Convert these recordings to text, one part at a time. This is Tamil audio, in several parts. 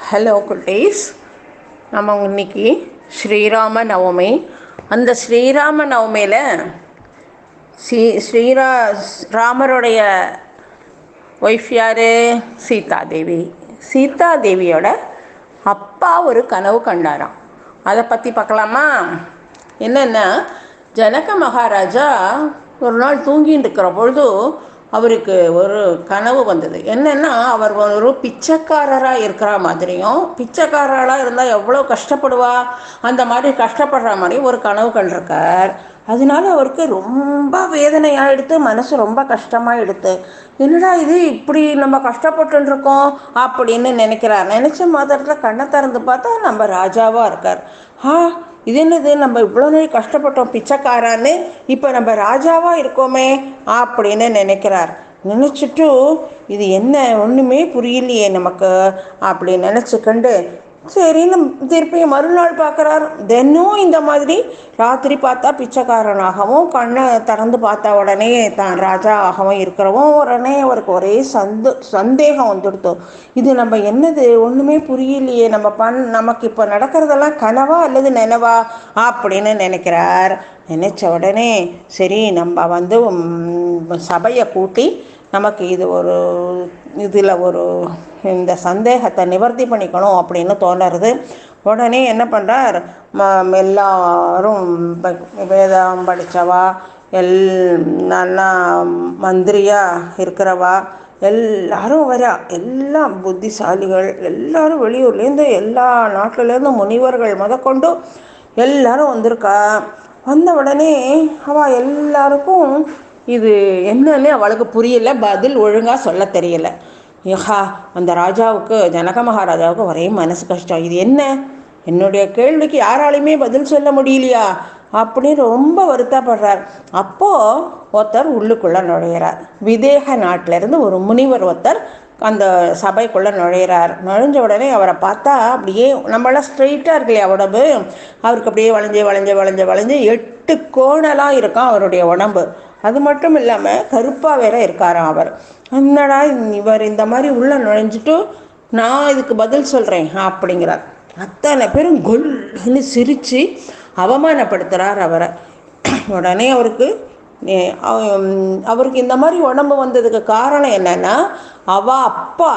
ஹலோ குட்டீஸ், நம்ம இன்னைக்கு ஸ்ரீராம நவமி. அந்த ஸ்ரீராம நவமியில் ராமருடைய ஒய்ஃப் யார்? சீதாதேவி. சீதாதேவியோட அப்பா ஒரு கனவு கண்டாராம். அதை பற்றி பார்க்கலாமா? என்னென்னா, ஜனக மகாராஜா ஒரு நாள் தூங்கிட்டு இருக்கிற பொழுது அவருக்கு ஒரு கனவு வந்தது. என்னென்னா, அவர் ஒரு பிச்சைக்காரராக இருக்கிற மாதிரியும், பிச்சைக்காரராக இருந்தால் எவ்வளோ கஷ்டப்படுவா, அந்த மாதிரி கஷ்டப்படுற மாதிரி ஒரு கனவு கண்டிருக்கார். அதனால அவருக்கு ரொம்ப வேதனையாக எடுத்து, மனசு ரொம்ப கஷ்டமாக எடுத்து, என்னடா இது இப்படி நம்ம கஷ்டப்பட்டுருக்கோம் அப்படின்னு நினைக்கிறார். நினச்ச மாத்திரத்தில் கண்ணை திறந்து பார்த்தா நம்ம ராஜாவாக இருக்கார். இது என்னது, நம்ம இவ்வளோ நாள் கஷ்டப்பட்டோம் பிச்சைக்காரான்னு, இப்போ நம்ம ராஜாவாக இருக்கோமே அப்படின்னு நினைக்கிறார். நினச்சிட்டு இது என்ன ஒன்றுமே புரியலையே நமக்கு அப்படின்னு நினச்சிக்கண்டு சரின்னு திருப்பி மறுநாள் பார்க்குறார். தினம் இந்த மாதிரி ராத்திரி பார்த்தா பிச்சைக்காரனாகவும், கண்ணை திறந்து பார்த்தா உடனே தான் ராஜா ஆகவும் இருக்கிறவும் உடனே அவருக்கு ஒரே சந்தேகம் வந்துடுத்து. இது நம்ம என்னது ஒன்றுமே புரியலையே, நமக்கு இப்போ நடக்கிறதெல்லாம் கனவா அல்லது நினைவா அப்படின்னு நினைக்கிறார். நினச்ச உடனே சரி நம்ம சபையை கூட்டி நமக்கு இதில் இந்த சந்தேகத்தை நிவர்த்தி பண்ணிக்கணும் அப்படின்னு தோணுறது. உடனே என்ன பண்ணுறார், எல்லாரும் வேதம் படித்தவா, நல்லா மந்திரியாக இருக்கிறவா எல்லாரும் வரா, எல்லாம் புத்திசாலிகள் எல்லாரும், வெளியூர்லேருந்து எல்லா நாட்டிலேருந்து முனிவர்கள் முதற்கொண்டு எல்லாரும் வந்திருக்கா. வந்த உடனே அவள் எல்லாருக்கும் இது என்னன்னு அவளுக்கு புரியல, பதில் ஒழுங்காக சொல்ல தெரியல. அந்த ராஜாவுக்கு, ஜனக மகாராஜாவுக்கு ஒரே மனசு கஷ்டம். இது என்ன, என்னுடைய கேள்விக்கு யாராலையுமே பதில் சொல்ல முடியலையா அப்படின்னு ரொம்ப வருத்தப்படுறார். அப்போது ஒருத்தர் உள்ளுக்குள்ளே நுழையிறார். விதேக நாட்டிலேருந்து ஒரு முனிவர் ஒருத்தர் அந்த சபைக்குள்ளே நுழையிறார். நுழைஞ்ச உடனே அவரை பார்த்தா அப்படியே நம்மளாம் ஸ்ட்ரெயிட்டாக இருக்கு இல்லையா உடம்பு, அவருக்கு அப்படியே வளைஞ்சு வளைஞ்சு வளைஞ்சு வளைஞ்சு 8 கோணலாக இருக்கான் அவருடைய உடம்பு. அது மட்டும் இல்லாமல் கருப்பாக வேற இருக்காராம் அவர். என்னடா இவர் இந்த மாதிரி உள்ளே நுழைஞ்சிட்டு நான் இதுக்கு பதில் சொல்கிறேன் அப்படிங்கிறார். அத்தனை பேரும் கொல்லுன்னு சிரித்து அவமானப்படுத்துகிறார் அவரை. உடனே அவருக்கு இந்த மாதிரி உடம்பு வந்ததுக்கு காரணம் என்னென்னா, அப்பா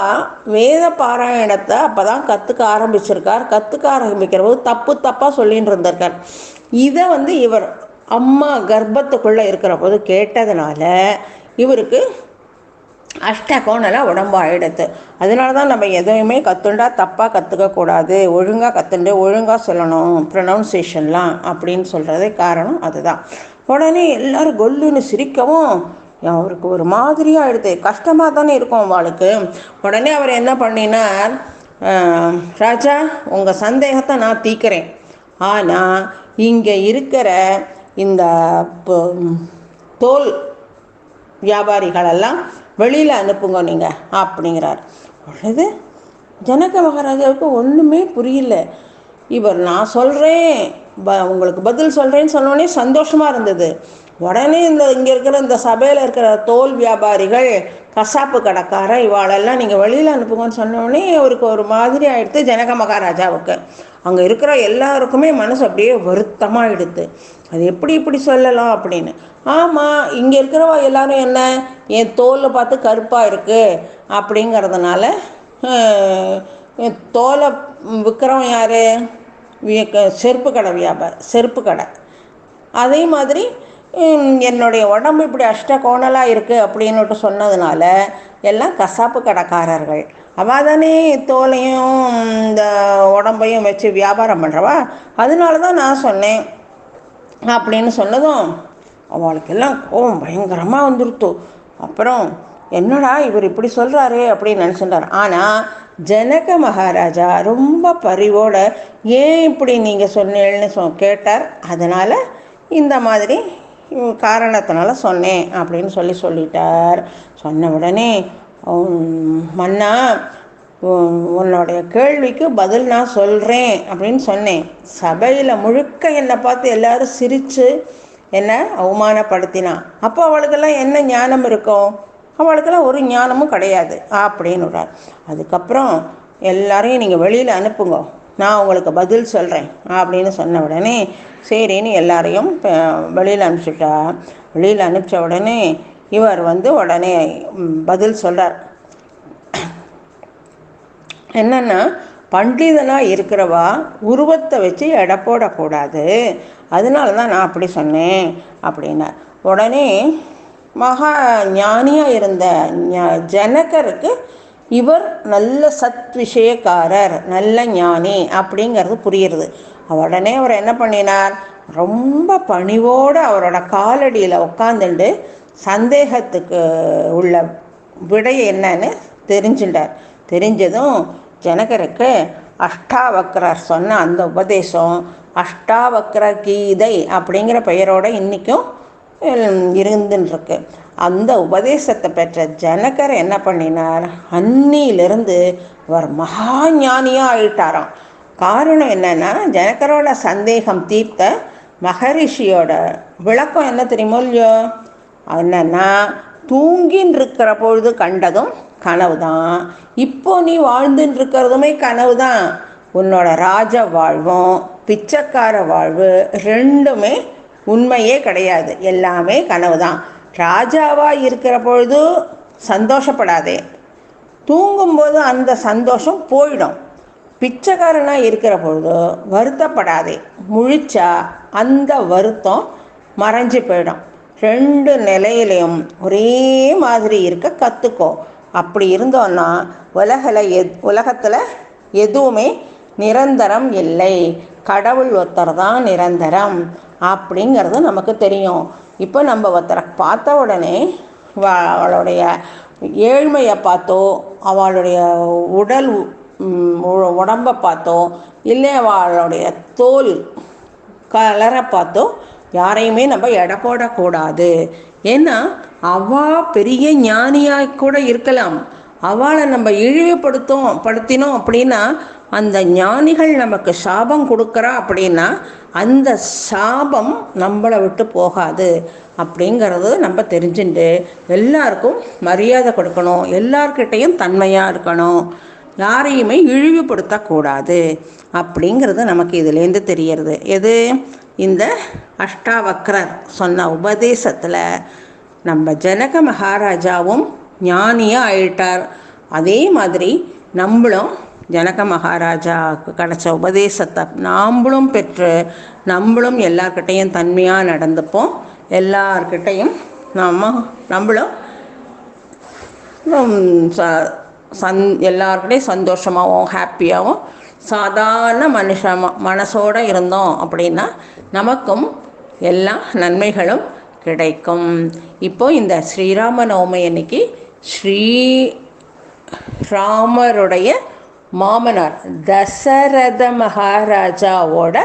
வேத பாராயணத்தை அப்போ தான் கற்றுக்க ஆரம்பிக்கிற போது தப்பாக சொல்லின்னு இருந்திருக்கார். இதை இவர் அம்மா கர்ப்பத்துக்குள்ளே இருக்கிற போது கேட்டதுனால இவருக்கு அஷ்டகோணலாக உடம்பு ஆகிடுது. அதனால தான் நம்ம எதையுமே கற்றுண்டா தப்பாக கற்றுக்கக்கூடாது, ஒழுங்காக கற்றுண்டு ஒழுங்காக சொல்லணும், ப்ரொனவுன்சியேஷன்லாம் அப்படின்னு சொல்கிறதே காரணம் அதுதான். உடனே எல்லோரும் கொல்லுன்னு சிரிக்கவும் அவருக்கு ஒரு மாதிரியாக ஆகிடுது, கஷ்டமாக தானே இருக்கும் அவளுக்கு. உடனே அவர் என்ன பண்ணினார், ராஜா உங்கள் சந்தேகத்தை நான் தீர்க்கிறேன், ஆனால் இங்கே இருக்கிற இந்த தோல் வியாபாரிகளெல்லாம் வெளியில் அனுப்புங்க நீங்கள் அப்படிங்கிறார். பொழுது ஜனக மகாராஜாவுக்கு ஒன்றுமே புரியல. இவர் நான் சொல்கிறேன் உங்களுக்கு பதில் சொல்கிறேன்னு சொன்னோடனே சந்தோஷமாக இருந்தது. உடனே இங்கே இருக்கிற இந்த சபையில் இருக்கிற தோல் வியாபாரிகள், கசாப்பு கடைக்காரன், இவாளெல்லாம் நீங்கள் வெளியில் அனுப்புங்கன்னு சொன்னோடனே அவருக்கு ஒரு மாதிரி ஆகிடுது ஜனக மகாராஜாவுக்கு. அங்கே இருக்கிற எல்லாருக்குமே மனசு அப்படியே வருத்தமாக எடுத்து, அது எப்படி இப்படி சொல்லலாம் அப்படின்னு. ஆமாம், இங்கே இருக்கிறவா எல்லாரும் என்ன, என் தோலை பார்த்து கருப்பாக இருக்குது அப்படிங்கிறதுனால தோலை விற்கிறவன் யார், செருப்பு கடை. அதே மாதிரி என்னுடைய உடம்பு இப்படி அஷ்டகோணலாக இருக்குது அப்படின்னுட்டு சொன்னதுனால எல்லாம் கசாப்பு கடைக்காரர்கள். அவள் தானே தோலையும் இந்த உடம்பையும் வச்சு வியாபாரம் பண்ணுறவா, அதனால தான் நான் சொன்னேன் அப்படின்னு சொன்னதும் அவளுக்கெல்லாம் கோவம் பயங்கரமாக வந்துடுத்து. அப்புறம் என்னடா இவர் இப்படி சொல்கிறாரே அப்படின்னு நினச்சிட்டார். ஆனால் ஜனக மகாராஜா ரொம்ப பரிவோட ஏன் இப்படி நீங்கள் சொன்னேன்னு கேட்டார். அதனால் இந்த மாதிரி காரணத்தினால சொன்னேன் அப்படின்னு சொல்லிட்டார். சொன்ன உடனே மன்னா உன்னுடைய கேள்விக்கு பதில் நான் சொல்கிறேன் அப்படின்னு சொன்னேன். சபையில் முழுக்க என்னை பார்த்து எல்லாரும் சிரித்து என்னை அவமானப்படுத்தினான். அப்போ அவளுக்கெல்லாம் என்ன ஞானம் இருக்கும், அவளுக்கெல்லாம் ஒரு ஞானமும் கிடையாது அப்படின்னுறார். அதுக்கப்புறம் எல்லாரையும் நீங்கள் வெளியில் அனுப்புங்க, நான் உங்களுக்கு பதில் சொல்கிறேன் அப்படின்னு சொன்ன உடனே சரின்னு எல்லாரையும் வெளியில் அனுப்பிச்சிட்டா. வெளியில் அனுப்பிச்ச உடனே இவர் உடனே பதில் சொல்கிறார். என்னென்னா, பண்டிதனாக இருக்கிறவா உருவத்தை வச்சு எடை போடக்கூடாது, அதனால தான் நான் அப்படி சொன்னேன் அப்படின்னா. உடனே மகா ஞானியாக இருந்த ஜனகருக்கு இவர் நல்ல சத் விஷயக்காரர், நல்ல ஞானி அப்படிங்கிறது புரியுறது. உடனே அவர் என்ன பண்ணினார், ரொம்ப பணிவோடு அவரோட காலடியில் உட்காந்துண்டு சந்தேகத்துக்கு உள்ள விடை என்னன்னு தெரிஞ்சுட்டார். தெரிஞ்சதும் ஜனகருக்கு அஷ்டாவக்ரர் சொன்ன அந்த உபதேசம் அஷ்டாவக்ர கீதை அப்படிங்கிற பெயரோடு இன்றைக்கும் இருந்துருக்கு. அந்த உபதேசத்தை பெற்ற ஜனகர் என்ன பண்ணினார், அன்னியிலிருந்து அவர் மகா ஞானியாக ஆயிட்டாராம். காரணம் என்னென்னா, ஜனகரோட சந்தேகம் தீர்த்த மகரிஷியோட விளக்கம் என்ன தெரியுமோ இல்லையோ, என்னென்னா, தூங்கின்னு இருக்கிற பொழுது கண்டதும் கனவு தான், இப்போ நீ வாழ்ந்துன்னு இருக்கிறதுமே கனவு தான், உன்னோட ராஜ வாழ்வும் பிச்சைக்கார வாழ்வு ரெண்டுமே உண்மையே கிடையாது, எல்லாமே கனவு தான். ராஜாவாக இருக்கிற பொழுது சந்தோஷப்படாதே, தூங்கும்போது அந்த சந்தோஷம் போயிடும். பிச்சைக்காரனாக இருக்கிற பொழுது வருத்தப்படாதே, முழிச்சா அந்த வருத்தம் மறைஞ்சு போயிடும். ரெண்டு நிலையிலையும் ஒரே மாதிரி இருக்க கற்றுக்கோ. அப்படி இருந்தோன்னா உலகத்தில் எதுவுமே நிரந்தரம் இல்லை, கடவுள் ஒருத்தர் தான் நிரந்தரம் அப்படிங்கிறது நமக்கு தெரியும். இப்போ நம்ம ஒருத்தரை பார்த்த உடனே அவளுடைய ஏழ்மையை பார்த்தோ, அவளுடைய உடம்பை பார்த்தோ, இல்லை அவளுடைய தோல் கலரை பார்த்தோ யாரையுமே நம்ம எடை போடக்கூடாது. ஏன்னா அவள் பெரிய ஞானியாக கூட இருக்கலாம், அவளை நம்ம படுத்தினோம் அப்படின்னா அந்த ஞானிகள் நமக்கு சாபம் கொடுக்குறா அப்படின்னா அந்த சாபம் நம்மளை விட்டு போகாது அப்படிங்கிறது நம்ம தெரிஞ்சுட்டு எல்லாருக்கும் மரியாதை கொடுக்கணும், எல்லார்கிட்டையும் தன்மையாக இருக்கணும், யாரையுமே இழிவுபடுத்தக்கூடாது அப்படிங்கிறது நமக்கு இதுலேருந்து தெரியறது. எது, இந்த அஷ்டாவக்ரர் சொன்ன உபதேசத்தில் நம்ம ஜனக மகாராஜாவும் ஞானியாக ஆயிட்டார். அதே மாதிரி நம்மளும் ஜனக மகாராஜாவுக்கு கிடைச்ச உபதேசத்தை நாம்பளும் பெற்று நம்மளும் எல்லார்கிட்டையும் தன்மையாக நடந்துப்போம். எல்லார்கிட்டையும் நம்மளும் எல்லார்கிட்டையும் சந்தோஷமாகவும் ஹாப்பியாகவும் சாதாரண மனசோடு இருந்தோம் அப்படின்னா நமக்கும் எல்லா நன்மைகளும் கிடைக்கும். இப்போ இந்த ஸ்ரீராம நவமி அன்னைக்கு ஸ்ரீராமருடைய மாமனார் தசரத மகாராஜாவோட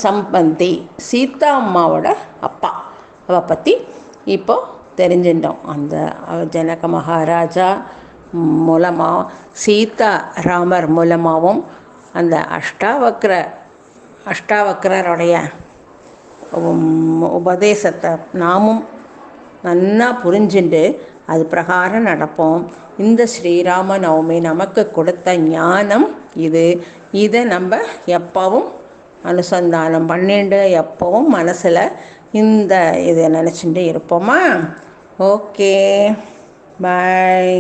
சம்பந்தி சீதா அம்மாவோட அப்பா, அவ பற்றி இப்போ தெரிஞ்சிட்டோம். அந்த ஜனக மகாராஜா மூலமாக சீதா ராமர் மூலமாகவும் அந்த அஷ்டாவக்ரருடைய உபதேசத்தை நாமும் நன்னா புரிஞ்சுட்டு அது பிரகாரம் நடப்போம். இந்த ஸ்ரீராம நவமி நமக்கு கொடுத்த ஞானம் இதை நம்ம எப்பவும் அனுசந்தானம் பண்ணிட்டு எப்பவும் மனசில் இதை நினச்சிட்டு இருப்போமா. ஓகே, பாய்.